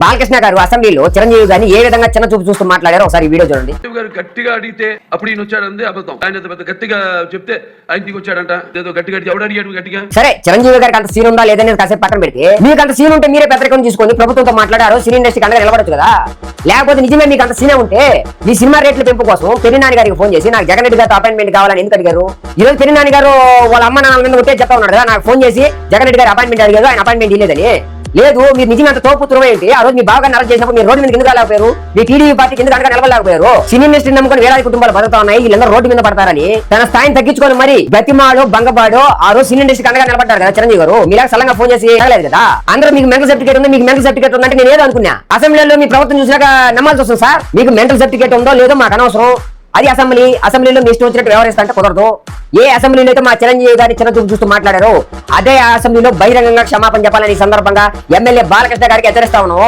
బాలకృష్ణ గారు అసెంబ్లీలో చిరంజీవి గారిని ఏ విధంగా చిన్న చూపు చూస్తూ మాట్లాడారో ఒకసారి వీడియో చూడండి. గారు గట్టిగా అడిగితే అప్పుడు ఈయన వచ్చాడంది అబద్ధం. ఆయన పెద్ద గట్టిగా చెప్తే ఆయన దిగి వచ్చాడంట. ఏదో గట్టిగా ఎవడు అడిగాడు గట్టిగా. సరే, చిరంజీవి గారికి అంత సీన్ ఉందా లేదని కాసేపు పక్కన పెడితే, మీకు అంత సీన్ ఉంటే మీరే పెద్దరికం తీసుకొని ప్రభుత్వంతో మాట్లాడారు, సినీ ఇండస్ట్రీకి అండగా నిలబడచ్చు కదా. లేకపోతే నిజమే మీకు అంత సీనే ఉంటే మీ సినిమా రేట్ల పెంపు కోసం పెరినాని గారికి ఫోన్ చేసి నాకు జగన్ రెడ్డి గారితో అపాయింట్మెంట్ కావాలని ఎందుకు అడిగారు? ఈ రోజు పెరినాని గారు వాళ్ళ అమ్మ నాన్న మీద ఉంటే చెప్తా ఉన్నాడు కదా, నాకు ఫోన్ చేసి జగన్ రెడ్డి గారు అపాయింట్మెంట్ అడిగారు, ఆయన అపాయింట్మెంట్ ఇవ్వలేదని. లేదు, మీరు నిజంగా అంత తోపు తురం ఏంటి? ఆ రోజు మీ బాగా అరెస్ట్ చేసినప్పుడు మీరు రోడ్డు మీద ఎందుకు రాలేకపోయారు? మీ టీడీపీ పార్టీకి ఎందుకు అండగా నిలబడలేకపోయారు? సినీ ఇండస్ట్రీ నమ్ముకొని వేలాది కుటుంబాలు బతుకుతా ఉన్నాయి, వీళ్ళందరూ రోడ్డు మీద పడతారని తన స్థాయిని తగ్గించుకొని మరి బతిమాడు బంగబాడు ఆ రోజు సినీ ఇండస్ట్రీకి అండగా నిలబడ్డారు కదా చిరంజీవి గారు. మీలా సలంగా ఫోన్ చేసి అడగలేదు కదా. అందరూ మీకు మెంటల్ సర్టిఫికేట్ ఉంది, మీకు మెంటల్ సర్టిఫికేట్ ఉందంటే నేను ఏదో అనుకున్నా. అసెంబ్లీలో మీ ప్రభుత్వం చూసినాక నమ్మాల్సి వస్తుంది సార్. మీకు మెంటల్ సర్టిఫికేట్ ఉందో లేదో మాకు అనవసరం. అది అసెంబ్లీలో మీ ఇష్టం వచ్చినట్టు వ్యవహరిస్తా అంటే కుదరదు. ఏ అసెంబ్లీలో అయితే మా చిరంజీవి గారిని చిన్న చూపు చూస్తూ మాట్లాడారో అదే అసెంబ్లీలో బహిరంగంగా క్షమాపణ చెప్పాలని ఈ సందర్భంగా ఎమ్మెల్యే బాలకృష్ణ గారికి హెచ్చరిస్తా ఉన్నాం.